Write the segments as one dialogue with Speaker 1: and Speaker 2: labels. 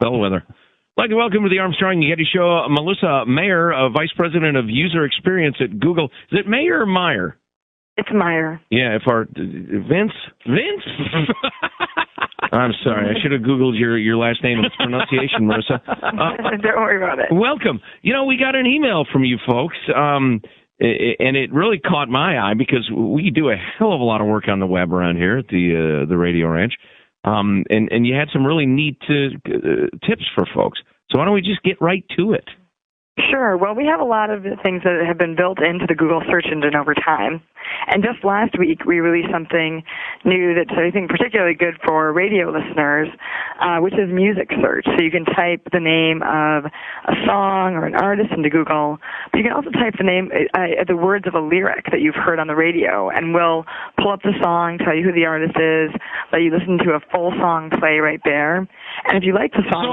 Speaker 1: Bellwether. I'd like to welcome to the Armstrong and Getty Show, Merissa Mayer, Vice President of User Experience at Google. Is it Mayer or Meyer?
Speaker 2: It's Meyer.
Speaker 1: Yeah, Vince? I'm sorry. I should have Googled your last name and its pronunciation, Merissa.
Speaker 2: Don't worry about it.
Speaker 1: Welcome. You know, we got an email from you folks, and it really caught my eye because we do a hell of a lot of work on the web around here at the Radio Ranch. And you had some really neat tips for folks. So why don't we just get right to it?
Speaker 2: Sure. Well, we have a lot of things that have been built into the Google search engine over time. And just last week, we released something new that's, I think, particularly good for radio listeners, which is music search. So you can type the name of a song or an artist into Google, but you can also type the words of a lyric that you've heard on the radio, and we'll pull up the song, tell you who the artist is, let you listen to a full song play right there. And if you like the song,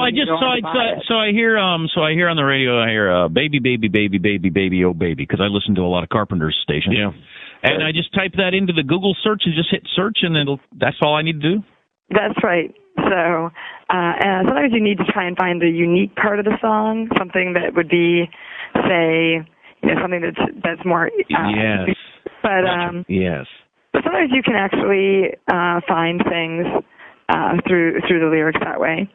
Speaker 3: so I hear on the radio, I hear baby, baby, baby, baby, baby, oh baby, because I listen to a lot of Carpenter's stations.
Speaker 1: Yeah.
Speaker 3: And I just type that into the Google search and just hit search, and that's all I need to do?
Speaker 2: That's right. So sometimes you need to try and find the unique part of the song, something that would be, say, something that's more...
Speaker 1: yes.
Speaker 2: But,
Speaker 1: yes.
Speaker 2: But sometimes you can actually find things through the lyrics that way.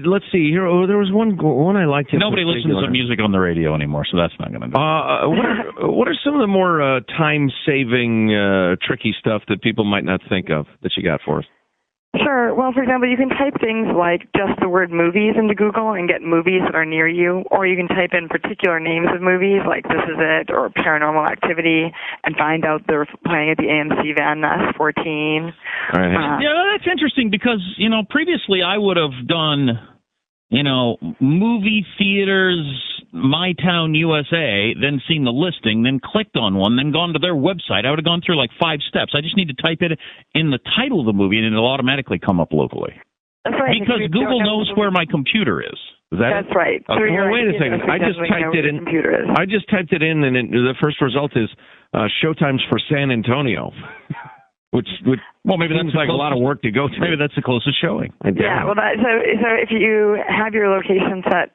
Speaker 1: Let's see here. Oh, there was one I liked.
Speaker 3: Nobody listens to music on the radio anymore, so that's not going to do.
Speaker 1: What are some of the more time-saving, tricky stuff that people might not think of that you got for us?
Speaker 2: Sure. Well, for example, you can type things like just the word movies into Google and get movies that are near you, or you can type in particular names of movies like This Is It or Paranormal Activity and find out they're playing at the AMC Van Ness 14.
Speaker 1: Right.
Speaker 3: Yeah, that's interesting because, previously I would have done, movie theaters, My Town, USA, then seen the listing, then clicked on one, then gone to their website. I would have gone through like 5 steps. I just need to type it in the title of the movie, and it'll automatically come up locally.
Speaker 2: That's right.
Speaker 3: Because Google knows where my computer is.
Speaker 2: That's right.
Speaker 1: Okay. Well, wait a second. I just typed it in. I just typed it in, and the first result is showtimes for San Antonio. Which maybe
Speaker 3: seems
Speaker 1: like a lot of work to go through.
Speaker 3: Maybe that's the closest showing.
Speaker 2: Yeah, well, so if you have your location set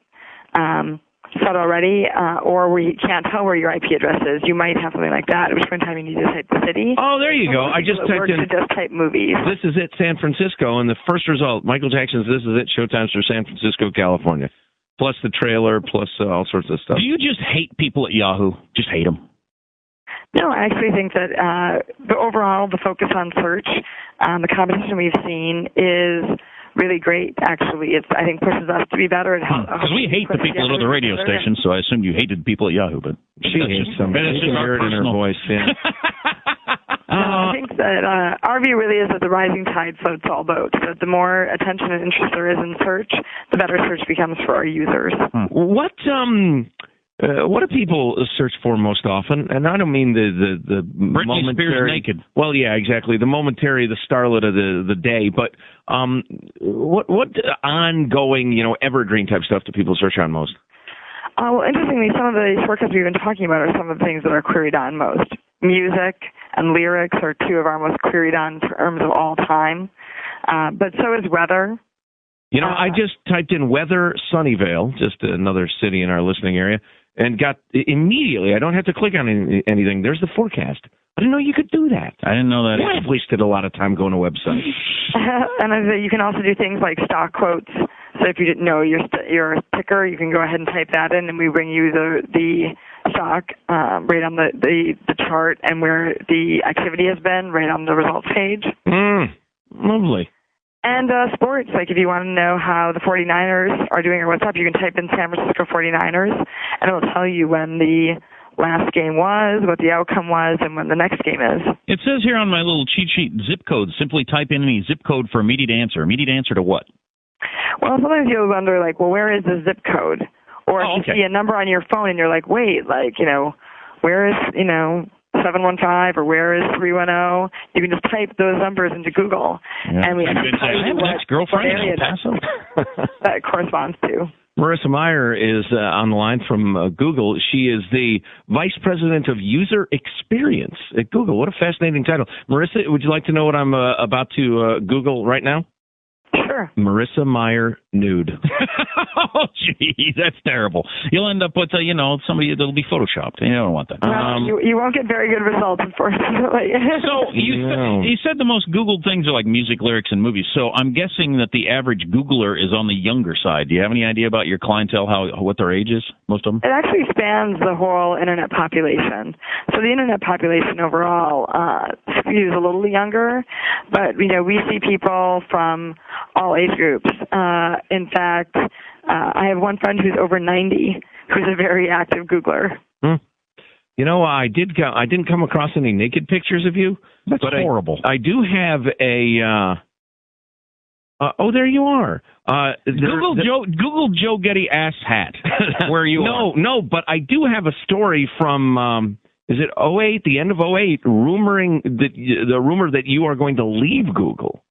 Speaker 2: already, or where you can't tell where your IP address is, you might have something like that, at which point in time you need to type the city.
Speaker 1: Oh, there you go. I just typed in.
Speaker 2: Just type movies.
Speaker 1: This Is It, San Francisco, and the first result, Michael Jackson's This Is It, showtimes for San Francisco, California, plus the trailer, plus all sorts of stuff.
Speaker 3: Do you just hate people at Yahoo? Just hate them?
Speaker 2: No, I actually think that overall the focus on search, the competition we've seen is really great. Actually, I think pushes us to be better at how.
Speaker 3: Because we hate the people at other radio stations, so I assumed you hated people at Yahoo, but
Speaker 1: she hates them. You can hear it in her voice. Yeah.
Speaker 2: I think that our view really is that the rising tide floats all boats. That the more attention and interest there is in search, the better search becomes for our users.
Speaker 1: What do people search for most often? And I don't mean the
Speaker 3: Britney Spears naked.
Speaker 1: Well, yeah, exactly. The starlet of the day. But what ongoing, evergreen type stuff do people search on most?
Speaker 2: Well, interestingly, some of the shortcuts we've been talking about are some of the things that are queried on most. Music and lyrics are 2 of our most queried on terms of all time. But so is weather.
Speaker 1: I just typed in weather Sunnyvale, just another city in our listening area, and got immediately, I don't have to click on anything, there's the forecast. I didn't know you could do that.
Speaker 3: I didn't know that.
Speaker 1: I've wasted a lot of time going to websites.
Speaker 2: And you can also do things like stock quotes. So if you didn't know your ticker, you can go ahead and type that in, and we bring you the stock right on the chart and where the activity has been right on the results page.
Speaker 1: Lovely.
Speaker 2: And sports, like if you want to know how the 49ers are doing or what's up, you can type in San Francisco 49ers, and it will tell you when the last game was, what the outcome was, and when the next game is.
Speaker 3: It says here on my little cheat sheet, zip code. Simply type in any zip code for immediate answer. Immediate answer to what?
Speaker 2: Well, sometimes you'll wonder, where is the zip code? Or if you see a number on your phone and you're like, wait, where is, 715 or where is 310? You can just type those numbers into Google, and we
Speaker 3: have what area
Speaker 2: that corresponds to.
Speaker 1: Merissa Mayer is on the line from Google. She is the Vice President of User Experience at Google. What a fascinating title. Merissa, would you like to know what I'm about to Google right now?
Speaker 2: Sure.
Speaker 1: Merissa Mayer nude.
Speaker 3: Oh, gee, that's terrible. You'll end up with, somebody that'll be photoshopped. You don't want that.
Speaker 2: You won't get very good results, unfortunately.
Speaker 3: So you said the most Googled things are like music, lyrics, and movies. So I'm guessing that the average Googler is on the younger side. Do you have any idea about your clientele, what their age is, most of them?
Speaker 2: It actually spans the whole Internet population. So the Internet population overall skews a little younger, but, we see people from all age groups. In fact, I have one friend who's over 90 who's a very active Googler.
Speaker 1: I didn't come across any naked pictures of you.
Speaker 3: That's horrible.
Speaker 1: I do have a... there you are.
Speaker 3: Google Joe Getty ass hat. Where you are.
Speaker 1: No, but I do have a story from... is it 2008, the end of 2008, the rumor that you are going to leave Google?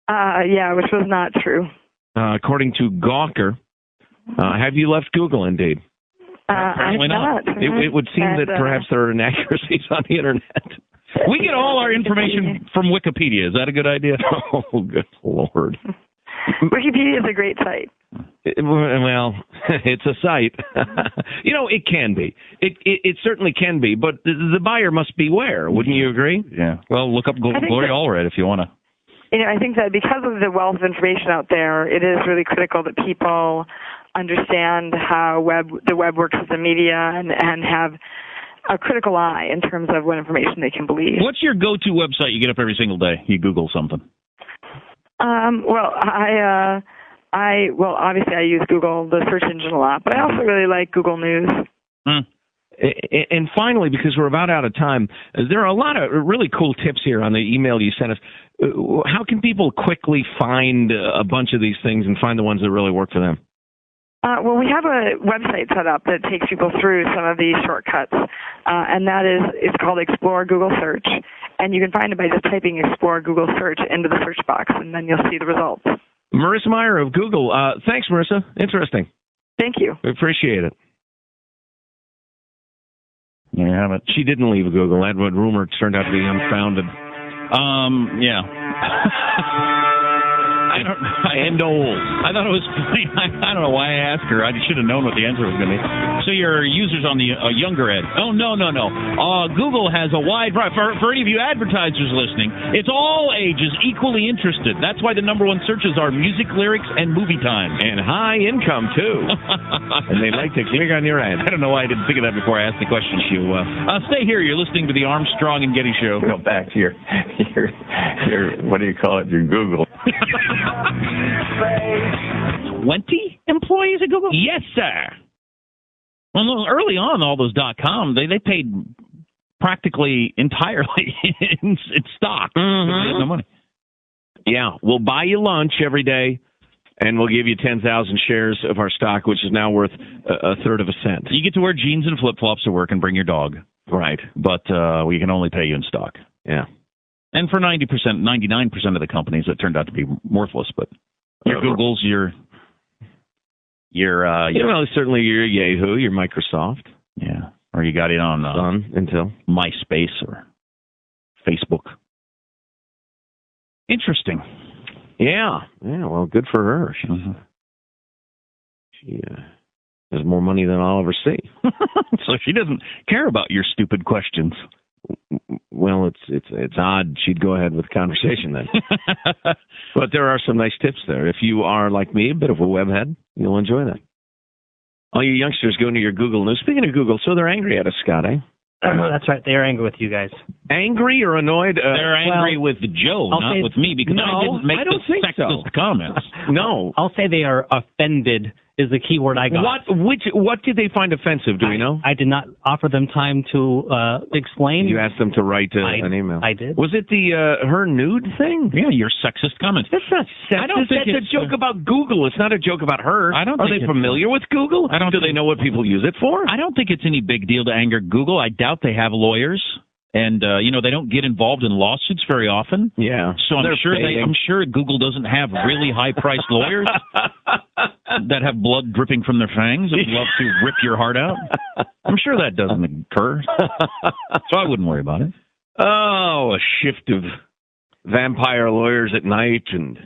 Speaker 2: Yeah, which was not true.
Speaker 1: According to Gawker. Have you left Google, indeed?
Speaker 2: I'm not.
Speaker 1: It would seem that perhaps there are inaccuracies on the Internet.
Speaker 3: We get all our information from Wikipedia. Is that a good idea?
Speaker 1: Oh, good Lord.
Speaker 2: Wikipedia is a great site.
Speaker 1: Well, it's a site. It can be. It certainly can be, but the buyer must beware. Wouldn't you agree?
Speaker 3: Yeah. Well, look up Gloria Allred if you want to.
Speaker 2: I think that because of the wealth of information out there, it is really critical that people understand how the web works as a media and have a critical eye in terms of what information they can believe.
Speaker 3: What's your go-to website you get up every single day? You Google something.
Speaker 2: Well, obviously I use Google, the search engine, a lot, but I also really like Google News.
Speaker 1: And finally, because we're about out of time, there are a lot of really cool tips here on the email you sent us. How can people quickly find a bunch of these things and find the ones that really work for them?
Speaker 2: Well, we have a website set up that takes people through some of these shortcuts, and it's called Explore Google Search, and you can find it by just typing Explore Google Search into the search box, and then you'll see the results.
Speaker 1: Merissa Meyer of Google. Thanks, Merissa. Interesting.
Speaker 2: Thank you.
Speaker 1: We appreciate it.
Speaker 3: Yeah, but
Speaker 1: she didn't leave Google. That rumor turned out to be unfounded.
Speaker 3: Yeah. And old. I thought it was funny. I don't know why I asked her. I should have known what the answer was going to be. So your users on the younger end. Oh, no. Google has a wide variety. For any of you advertisers listening, it's all ages equally interested. That's why the number one searches are music, lyrics, and movie time.
Speaker 1: And high income, too. And they like to click on your ad.
Speaker 3: I don't know why I didn't think of that before I asked the question. Stay here. You're listening to the Armstrong and Getty Show.
Speaker 4: Go back to your what do you call it? Your Google.
Speaker 3: 20 employees at Google? Yes, sir. Well, early on, all those .com, they paid practically entirely in stock. Mm-hmm. No money.
Speaker 1: Yeah, we'll buy you lunch every day, and we'll give you 10,000 shares of our stock, which is now worth a third of a cent.
Speaker 3: You get to wear jeans and flip-flops to work and bring your dog.
Speaker 1: Right.
Speaker 3: But we can only pay you in stock.
Speaker 1: Yeah.
Speaker 3: And for 99% of the companies, it turned out to be worthless. But your Googles, your
Speaker 1: certainly your Yahoo, your Microsoft.
Speaker 3: Yeah. Or you got it on
Speaker 1: until
Speaker 3: MySpace or Facebook. Interesting.
Speaker 1: Yeah. Well, good for her. She has more money than I'll ever see.
Speaker 3: So she doesn't care about your stupid questions.
Speaker 1: Well, it's odd she'd go ahead with the conversation then. But there are some nice tips there. If you are, like me, a bit of a webhead, you'll enjoy that. All you youngsters go into your Google News. Speaking of Google, so they're angry at us, Scott, eh?
Speaker 5: That's right. They are angry with you guys.
Speaker 1: Angry or annoyed?
Speaker 3: They're angry with Joe, not with me, because I didn't make the sexist comments.
Speaker 1: No.
Speaker 5: I'll say they are offended is the key word I got.
Speaker 1: What did they find offensive? Do we know?
Speaker 5: I did not offer them time to explain.
Speaker 1: You asked them to write an email.
Speaker 5: I did.
Speaker 1: Was it the her nude thing?
Speaker 3: Yeah, your sexist comments.
Speaker 1: That's not sexist. I don't think that's a joke about Google. It's not a joke about her. Are they familiar with Google? Do they know what people use it for?
Speaker 3: I don't think it's any big deal to anger Google. I doubt they have lawyers. And they don't get involved in lawsuits very often.
Speaker 1: Yeah,
Speaker 3: so I'm sure Google doesn't have really high-priced lawyers that have blood dripping from their fangs and love to rip your heart out. I'm sure that doesn't occur, so I wouldn't worry about it.
Speaker 1: Oh, a shift of vampire lawyers at night and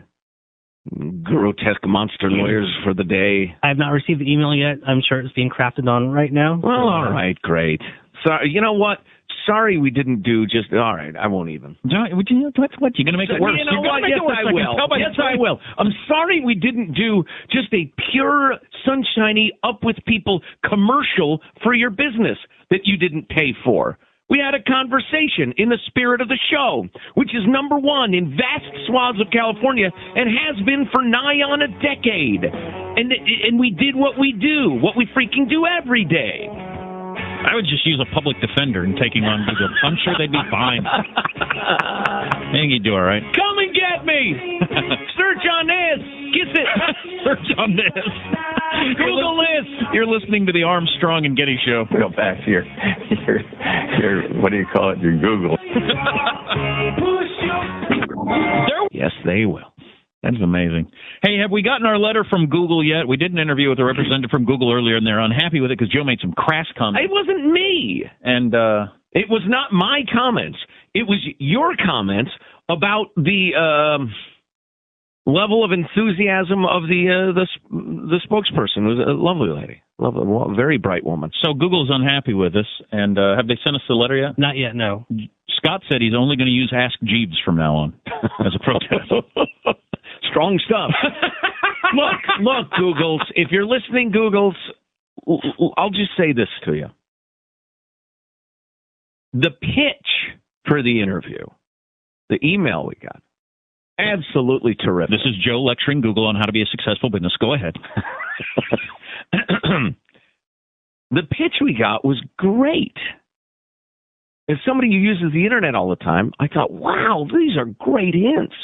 Speaker 1: grotesque monster lawyers for the day.
Speaker 5: I have not received the email yet. I'm sure it's being crafted on right now.
Speaker 1: Well, all right, great. So, you know what? Sorry we didn't do just... All right, I won't even.
Speaker 3: What? You're going to make it worse.
Speaker 1: You know what? Yes, I will. Yes, I will. I'm sorry we didn't do just a pure, sunshiny, up-with-people commercial for your business that you didn't pay for. We had a conversation in the spirit of the show, which is number one in vast swaths of California and has been for nigh on a decade. And we did what we do, what we freaking do every day.
Speaker 3: I would just use a public defender and taking on Google. I'm sure they'd be fine. I think you'd do all right.
Speaker 1: Come and get me! Search on this! Kiss it!
Speaker 3: Search on this! Google this! You're listening to the Armstrong and Getty Show.
Speaker 4: Go back to your what do you call it? Your Google.
Speaker 1: Yes, they will.
Speaker 3: That's amazing. Hey, have we gotten our letter from Google yet? We did an interview with a representative from Google earlier, and they're unhappy with it because Joe made some crass comments.
Speaker 1: It wasn't me.
Speaker 3: And
Speaker 1: it was not my comments. It was your comments about the level of enthusiasm of the spokesperson. It was a lovely lady, very bright woman.
Speaker 3: So Google's unhappy with us, and have they sent us the letter yet?
Speaker 5: Not yet, no.
Speaker 3: Scott said he's only going to use Ask Jeeves from now on as a protest.
Speaker 1: Strong stuff. Look, Googles, if you're listening, Googles, I'll just say this to you. The pitch for the interview, the email we got, absolutely terrific.
Speaker 3: This is Joe lecturing Google on how to be a successful business. Go ahead.
Speaker 1: The pitch we got was great. As somebody who uses the internet all the time, I thought, wow, these are great hints.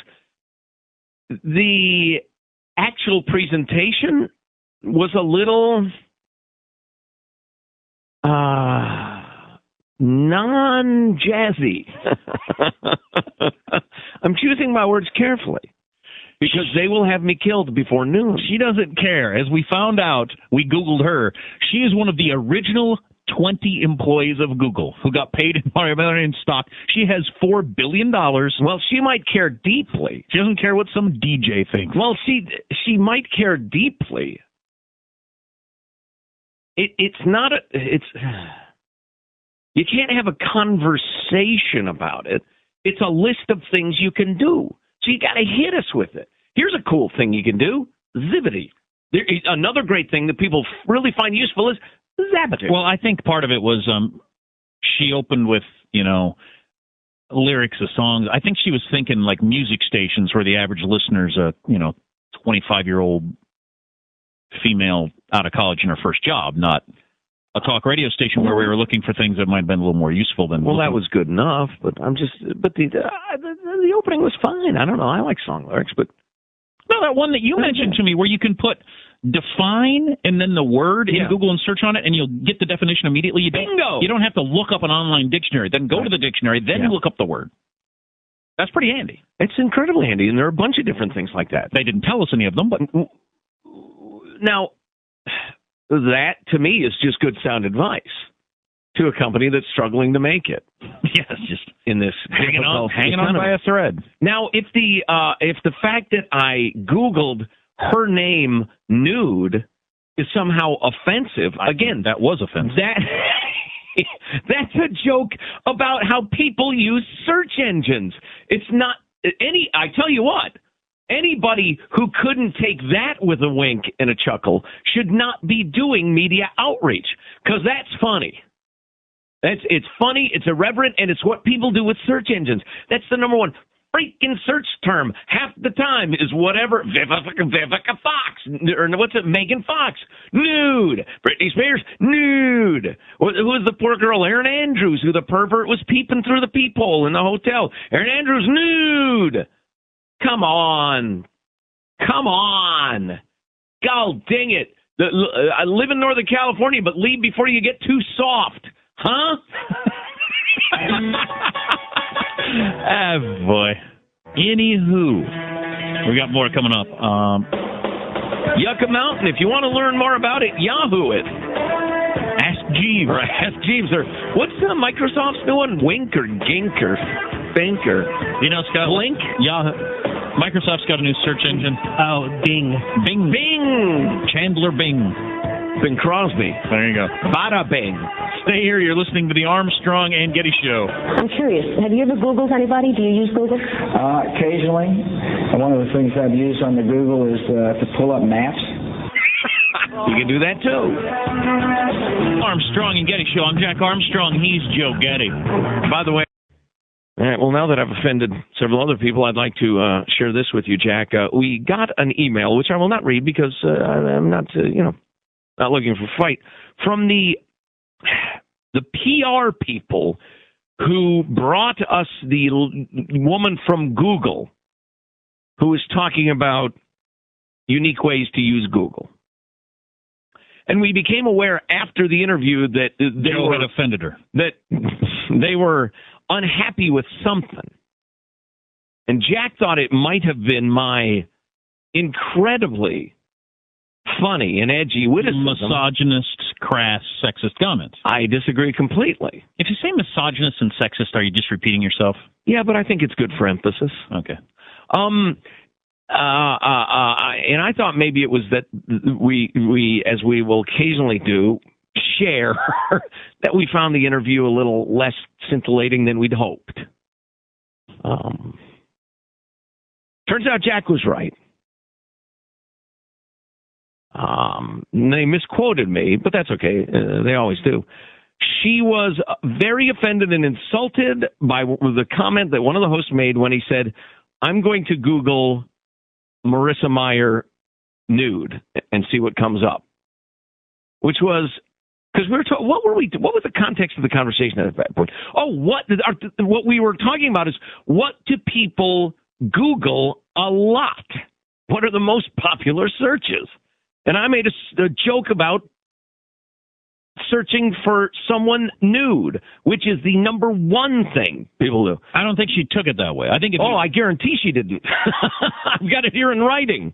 Speaker 1: The actual presentation was a little non-jazzy. I'm choosing my words carefully because they will have me killed before noon.
Speaker 3: She doesn't care. As we found out, we Googled her. She is one of the original 20 employees of Google who got paid in stock. She has $4 billion.
Speaker 1: Well, she might care deeply.
Speaker 3: She doesn't care what some DJ thinks.
Speaker 1: Well, she might care deeply. It's not you can't have a conversation about it. It's a list of things you can do. So you got to hit us with it. Here's a cool thing you can do. Zibbity. Another great thing that people really find useful is Zabbity.
Speaker 3: Well, I think part of it was she opened with, lyrics of songs. I think she was thinking like music stations where the average listener's a, 25-year-old female out of college in her first job, not a talk radio station where we were looking for things that might have been a little more useful than.
Speaker 1: Well, that was good enough, but the opening was fine. I don't know. I like song lyrics, but
Speaker 3: no, that one that you mentioned to me where you can put define and then the word in Google and search on it, and you'll get the definition immediately.
Speaker 1: Bingo!
Speaker 3: You don't have to look up an online dictionary, then go to the dictionary, then look up the word. That's pretty handy.
Speaker 1: It's incredibly handy, and there are a bunch of different things like that.
Speaker 3: They didn't tell us any of them, but
Speaker 1: now that to me is just good sound advice to a company that's struggling to make it.
Speaker 3: Yes, just
Speaker 1: in this
Speaker 3: hanging on by a thread.
Speaker 1: Now, if the fact that I Googled her name nude is somehow offensive, again,
Speaker 3: that was offensive.
Speaker 1: That's a joke about how people use search engines. It's not I tell you what, anybody who couldn't take that with a wink and a chuckle should not be doing media outreach, because that's funny. It's funny, it's irreverent, and it's what people do with search engines. That's the number one freaking search term. Half the time is whatever, Vivica Fox, or what's it, Megan Fox, nude. Britney Spears, nude. Who was the poor girl, Erin Andrews, who the pervert was peeping through the peephole in the hotel? Erin Andrews, nude. Come on. God dang it. I live in Northern California, but leave before you get too soft. Huh?
Speaker 3: Boy. Anywho, we got more coming up.
Speaker 1: Yucca Mountain. If you want to learn more about it, Yahoo it.
Speaker 3: Ask Jeeves.
Speaker 1: Right, Ask Jeeves. Or what's Microsoft's new one? Wink or Gink or Think or
Speaker 3: Scott?
Speaker 1: Blink?
Speaker 3: Yahoo. Microsoft's got a new search engine.
Speaker 5: Oh, Bing.
Speaker 3: Bing. Chandler Bing.
Speaker 1: Bing Crosby.
Speaker 3: There you go.
Speaker 1: Bada Bing.
Speaker 3: Stay here. You're listening to the Armstrong and Getty Show.
Speaker 6: I'm curious. Have you ever Googled anybody? Do you use Google?
Speaker 7: Occasionally. One of the things I've used on the Google is to pull up maps.
Speaker 1: You can do that, too.
Speaker 3: Armstrong and Getty Show. I'm Jack Armstrong. He's Joe Getty.
Speaker 1: By the way, all right, well, now that I've offended several other people, I'd like to share this with you, Jack. We got an email, which I will not read because I'm not, not looking for a fight, from the PR people who brought us the woman from Google who was talking about unique ways to use Google. And we became aware after the interview that
Speaker 3: Joe had offended her.
Speaker 1: That they were unhappy with something. And Jack thought it might have been my incredibly funny and edgy witticism.
Speaker 3: Misogynist, crass, sexist comments.
Speaker 1: I disagree completely.
Speaker 3: If you say misogynist and sexist, are you just repeating yourself?
Speaker 1: Yeah, but I think it's good for emphasis.
Speaker 3: Okay.
Speaker 1: And I thought maybe it was that we, as we will occasionally do, share that we found the interview a little less scintillating than we'd hoped. Turns out Jack was right. They misquoted me, but that's okay. They always do. She was very offended and insulted by the comment that one of the hosts made when he said, I'm going to Google Merissa Meyer nude and see what comes up. Which was, because we were talking, what was the context of the conversation at that point? Oh, what we were talking about is, what do people Google a lot? What are the most popular searches? And I made a joke about searching for someone nude, which is the number one thing people do.
Speaker 3: I don't think she took it that way. I think.
Speaker 1: I guarantee she didn't. I've got it here in writing.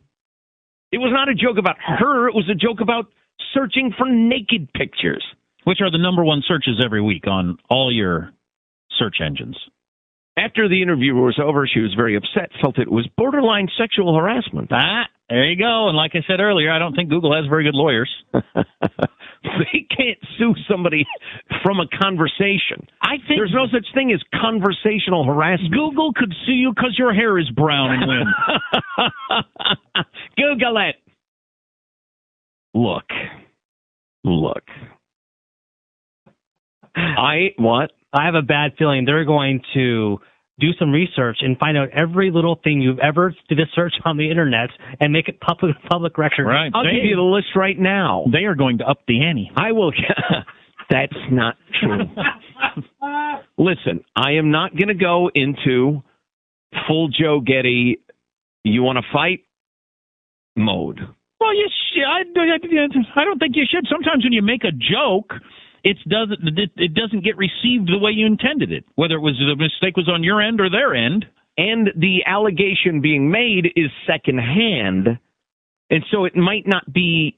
Speaker 1: It was not a joke about her. It was a joke about searching for naked pictures,
Speaker 3: which are the number one searches every week on all your search engines.
Speaker 1: After the interview was over, she was very upset, felt it was borderline sexual harassment.
Speaker 3: There you go. And like I said earlier, I don't think Google has very good lawyers.
Speaker 1: They can't sue somebody from a conversation.
Speaker 3: I think
Speaker 1: there's no such thing as conversational harassment.
Speaker 3: Google could sue you because your hair is brown and win.
Speaker 1: Google it. Look.
Speaker 5: I have a bad feeling they're going to do some research and find out every little thing you've ever did a search on the internet and make it public record.
Speaker 3: Right.
Speaker 1: I'll give you the list right now.
Speaker 3: They are going to up the ante.
Speaker 1: I will. That's not true. Listen, I am not going to go into full Joe Getty, you want to fight mode.
Speaker 3: Well, you should. I don't think you should. Sometimes when you make a joke, it doesn't get received the way you intended it, whether it was the mistake was on your end or their end.
Speaker 1: And the allegation being made is secondhand, and so it might not be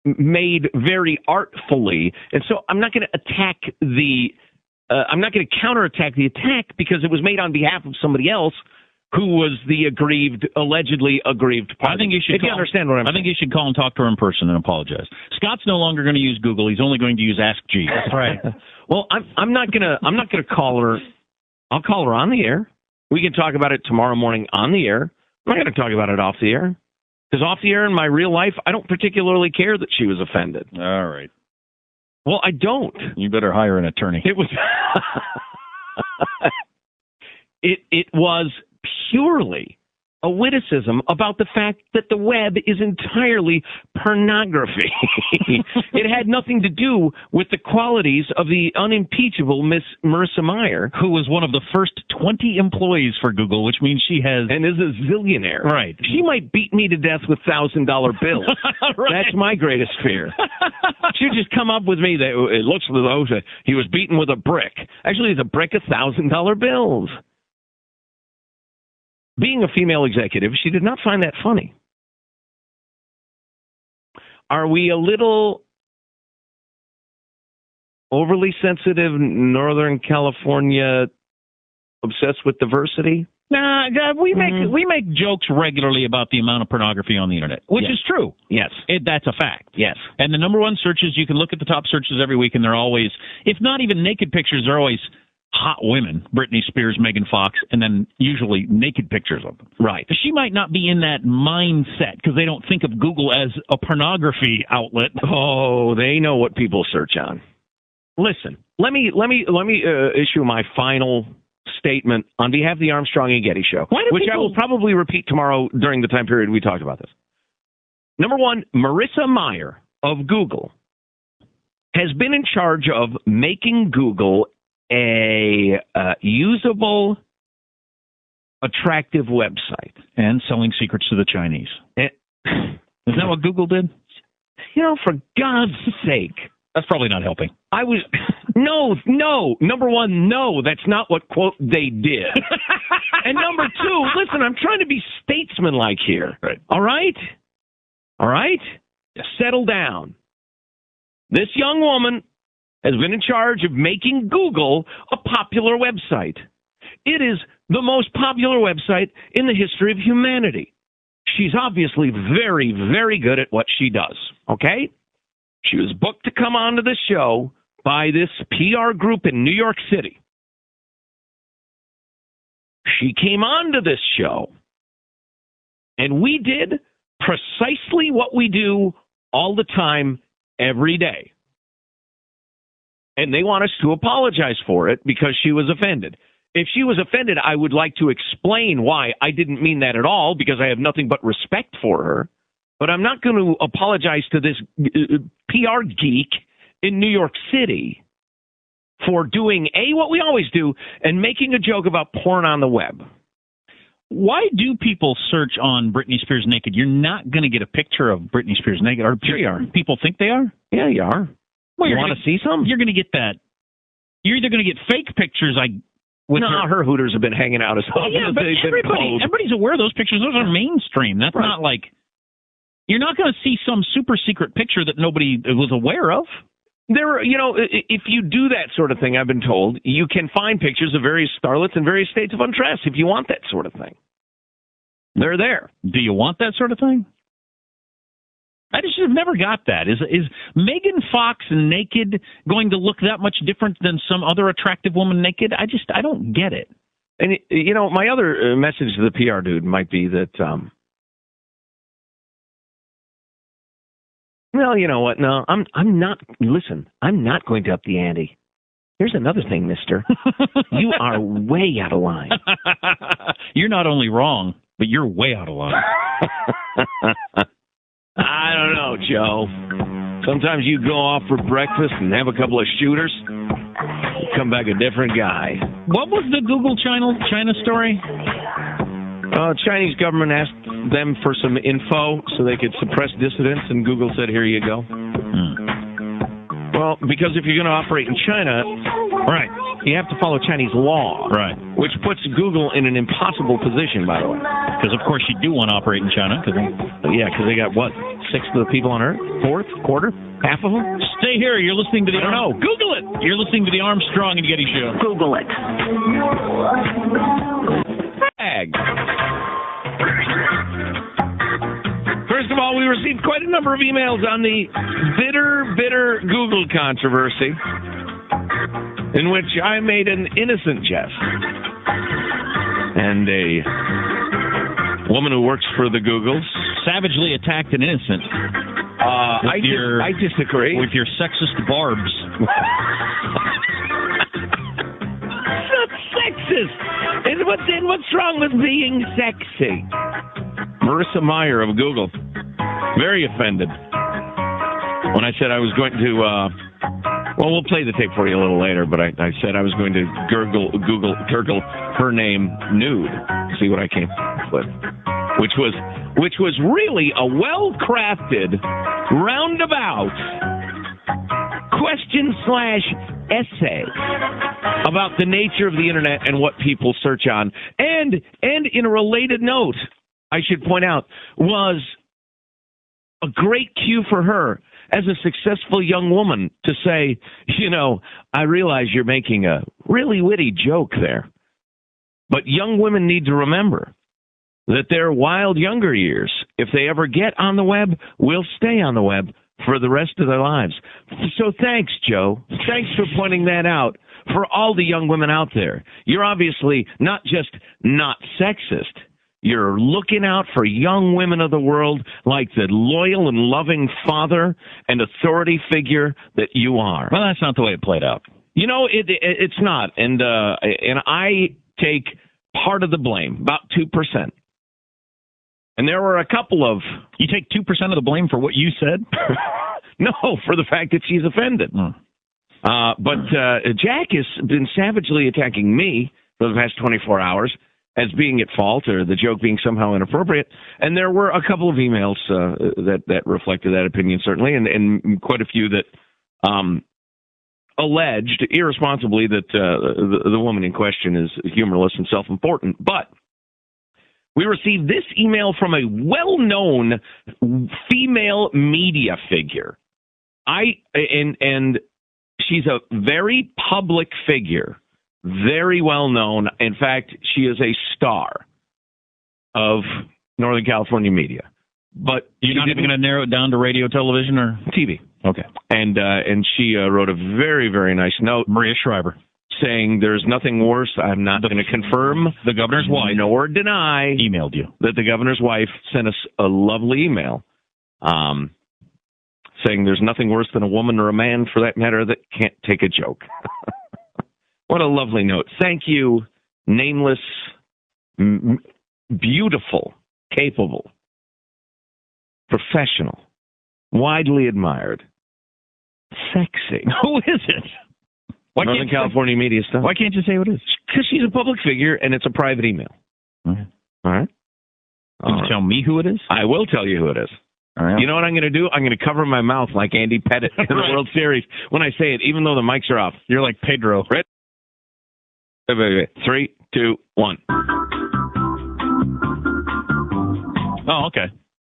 Speaker 1: made very artfully. And so I'm not going to attack I'm not going to counterattack the attack because it was made on behalf of somebody else who was the allegedly aggrieved party.
Speaker 3: I think you should.
Speaker 1: You understand what I'm saying.
Speaker 3: I think you should call and talk to her in person and apologize. Scott's no longer going to use Google. He's only going to use Ask G.
Speaker 5: That's right.
Speaker 1: Well, I'm not gonna call her. I'll call her on the air. We can talk about it tomorrow morning on the air. I'm not going to talk about it off the air because off the air in my real life, I don't particularly care that she was offended.
Speaker 3: All right.
Speaker 1: Well, I don't.
Speaker 3: You better hire an attorney.
Speaker 1: It was. It was purely a witticism about the fact that the web is entirely pornography. It had nothing to do with the qualities of the unimpeachable Miss Merissa Meyer,
Speaker 3: who was one of the first 20 employees for Google, which means she has...
Speaker 1: And is a zillionaire.
Speaker 3: Right.
Speaker 1: She might beat me to death with $1,000 bills. Right. That's my greatest fear. She'd just come up with me that it looks as though he was beaten with a brick. Actually, it's a brick of $1,000 bills. Being a female executive, she did not find that funny. Are we a little overly sensitive, Northern California, obsessed with diversity?
Speaker 3: Nah, we make jokes regularly about the amount of pornography on the internet, which is true.
Speaker 1: Yes.
Speaker 3: That's a fact.
Speaker 1: Yes.
Speaker 3: And the number one searches, you can look at the top searches every week, and they're always, if not even naked pictures, they're always hot women, Britney Spears, Megan Fox, and then usually naked pictures of them.
Speaker 1: Right.
Speaker 3: She might not be in that mindset because they don't think of Google as a pornography outlet.
Speaker 1: Oh, they know what people search on. Listen, let me issue my final statement on behalf of the Armstrong and Getty show, which I will probably repeat tomorrow during the time period we talked about this. Number one, Merissa Meyer of Google has been in charge of making Google a usable, attractive website.
Speaker 3: And selling secrets to the Chinese. Isn't that what Google did?
Speaker 1: For God's sake.
Speaker 3: That's probably not helping.
Speaker 1: No. Number one, no, that's not what, quote, they did. And number two, listen, I'm trying to be statesmanlike here.
Speaker 3: Right.
Speaker 1: All right? Yes. Settle down. This young woman has been in charge of making Google a popular website. It is the most popular website in the history of humanity. She's obviously very, very good at what she does, okay? She was booked to come onto the show by this PR group in New York City. She came onto this show, and we did precisely what we do all the time, every day. And they want us to apologize for it because she was offended. If she was offended, I would like to explain why. I didn't mean that at all because I have nothing but respect for her. But I'm not going to apologize to this PR geek in New York City for doing, what we always do, and making a joke about porn on the web.
Speaker 3: Why do people search on Britney Spears naked? You're not going to get a picture of Britney Spears naked. Or
Speaker 1: sure you are.
Speaker 3: People think they are?
Speaker 1: Yeah, you are.
Speaker 3: Well,
Speaker 1: you want to see some?
Speaker 3: You're going to get that. You're either going to get fake pictures
Speaker 1: her hooters have been hanging out as often as
Speaker 3: but
Speaker 1: they've been closed.
Speaker 3: Everybody's aware of those pictures. Those are mainstream. That's not like... You're not going to see some super secret picture that nobody was aware of.
Speaker 1: There, if you do that sort of thing, I've been told, you can find pictures of various starlets in various states of undress if you want that sort of thing. They're there.
Speaker 3: Do you want that sort of thing? I just have never got that. Is Megan Fox naked going to look that much different than some other attractive woman naked? I don't get it.
Speaker 1: And, my other message to the PR dude might be that... Well, you know what? No, I'm not. Listen, I'm not going to up the ante. Here's another thing, mister. You are way out of line.
Speaker 3: You're not only wrong, but you're way out of line.
Speaker 1: I don't know, Joe. Sometimes you go off for breakfast and have a couple of shooters, come back a different guy.
Speaker 3: What was the Google China story?
Speaker 1: Chinese government asked them for some info so they could suppress dissidents, and Google said, here you go. Well, because if you're going to operate in China, right, you have to follow Chinese law.
Speaker 3: Right.
Speaker 1: Which puts Google in an impossible position, by the way.
Speaker 3: Because, of course, you do want to operate in China. Because
Speaker 1: they got, what, 1/6 of the people on Earth? 1/4? Quarter? Half of them?
Speaker 3: Stay here. You're listening to the...
Speaker 1: I don't know. Google it!
Speaker 3: You're listening to the Armstrong and Getty Show.
Speaker 6: Google it.
Speaker 1: First of all, we received quite a number of emails on the bitter Google controversy, in which I made an innocent jest. And a woman who works for the Googles
Speaker 3: savagely attacked an innocent.
Speaker 1: I disagree.
Speaker 3: With your sexist barbs.
Speaker 1: It's not sexist. And what's wrong with being sexy? Merissa Meyer of Google, very offended when I said I was going to, well, we'll play the tape for you a little later, but I said I was going to Google her name nude, see what I came up with, which was really a well-crafted, roundabout question/essay about the nature of the internet and what people search on. And in a related note, I should point out, was a great cue for her as a successful young woman to say, I realize you're making a really witty joke there. But young women need to remember that their wild younger years, if they ever get on the web, will stay on the web for the rest of their lives. So thanks, Joe. Thanks for pointing that out for all the young women out there. You're obviously not just not sexist. You're looking out for young women of the world like the loyal and loving father and authority figure that you are.
Speaker 3: Well, that's not the way it played out.
Speaker 1: You know, it's not. And I take part of the blame, about 2%. And there were a couple of...
Speaker 3: You take 2% of the blame for what you said?
Speaker 1: No, for the fact that she's offended. But Jack has been savagely attacking me for the past 24 hours as being at fault or the joke being somehow inappropriate. And there were a couple of emails that reflected that opinion, certainly, and quite a few that alleged irresponsibly that the woman in question is humorless and self-important. But we received this email from a well-known female media figure. And she's a very public figure, very well-known. In fact, she is a star of Northern California media. But
Speaker 3: you're not even going to narrow it down to radio, television, or
Speaker 1: TV.
Speaker 3: Okay.
Speaker 1: And she wrote a very, very nice note.
Speaker 3: Maria Shriver.
Speaker 1: Saying there's nothing worse. I'm not going to confirm
Speaker 3: the governor's wife
Speaker 1: nor deny
Speaker 3: emailed you
Speaker 1: that the governor's wife sent us a lovely email saying there's nothing worse than a woman or a man, for that matter, that can't take a joke. What a lovely note. Thank you, nameless, beautiful, capable, professional, widely admired, sexy.
Speaker 3: Who is it?
Speaker 1: Northern California media stuff.
Speaker 3: Why can't you say who it is?
Speaker 1: Because she's a public figure and it's a private email.
Speaker 3: Okay.
Speaker 1: All right?
Speaker 3: Can you tell me who it is?
Speaker 1: I will tell you who it is.
Speaker 3: All right.
Speaker 1: You know what I'm going to do? I'm going to cover my mouth like Andy Pettit in the World Series when I say it, even though the mics are off.
Speaker 3: You're like Pedro.
Speaker 1: Ready? Wait. 3, 2, 1.
Speaker 3: Oh, okay.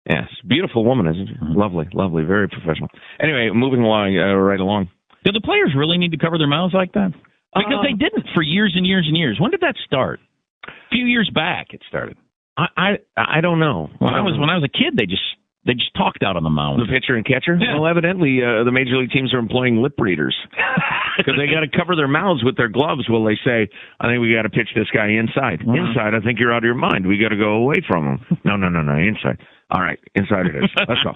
Speaker 1: Yes. Beautiful woman, isn't she? Lovely, lovely, very professional. Anyway, moving along, right along.
Speaker 3: Do the players really need to cover their mouths like that? Because they didn't for years and years and years. When did that start? A few years back it started.
Speaker 1: I don't know.
Speaker 3: When I was a kid, they just talked out on the mound.
Speaker 1: The pitcher and catcher?
Speaker 3: Yeah.
Speaker 1: Well, evidently, the major league teams are employing lip readers because they got to cover their mouths with their gloves while they say, I think we got to pitch this guy inside. Mm-hmm. Inside, I think you're out of your mind. We got to go away from him. No, inside. All right, inside it is. Let's go.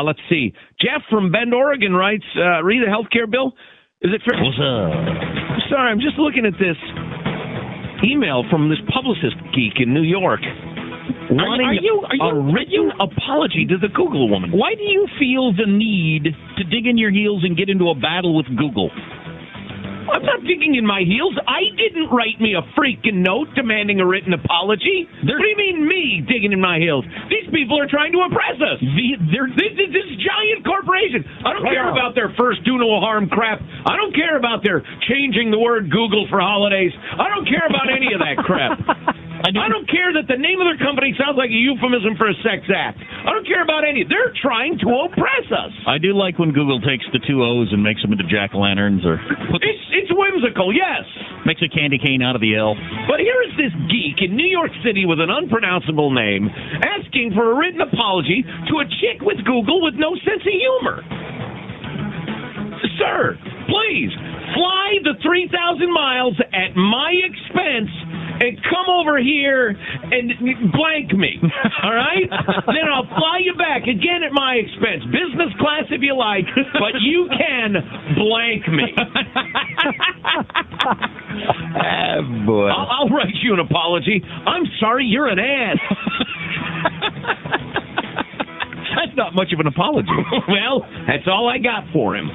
Speaker 1: Let's see. Jeff from Bend, Oregon writes, read the health care bill. Is it fair?
Speaker 3: What's up?
Speaker 1: Sorry, I'm just looking at this email from this publicist geek in New York. Wanting a written apology to the Google woman.
Speaker 3: Why do you feel the need to dig in your heels and get into a battle with Google?
Speaker 1: I'm not digging in my heels. I didn't write me a freaking note demanding a written apology. What do you mean me digging in my heels? These people are trying to impress us. This giant corporation. I don't care about their first do no harm crap. I don't care about their changing the word Google for holidays. I don't care about any of that crap. I don't care that the name of their company sounds like a euphemism for a sex act. I don't care about any. They're trying to oppress us.
Speaker 3: I do like when Google takes the 2 O's and makes them into jack-o'-lanterns or...
Speaker 1: It's whimsical, yes.
Speaker 3: Makes a candy cane out of the L.
Speaker 1: But here is this geek in New York City with an unpronounceable name asking for a written apology to a chick with Google with no sense of humor. Sir, please, fly the 3,000 miles at my expense and come over here and blank me, all right? Then I'll fly you back again at my expense. Business class if you like, but you can blank me.
Speaker 3: Boy.
Speaker 1: I'll write you an apology. I'm sorry, you're an ass.
Speaker 3: That's not much of an apology.
Speaker 1: Well, that's all I got for him.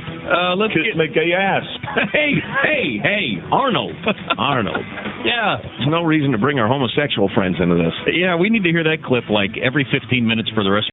Speaker 3: Let's get
Speaker 4: make a ass.
Speaker 1: Hey, Arnold.
Speaker 3: Yeah.
Speaker 1: There's no reason to bring our homosexual friends into this.
Speaker 3: Yeah, we need to hear that clip like every 15 minutes for the rest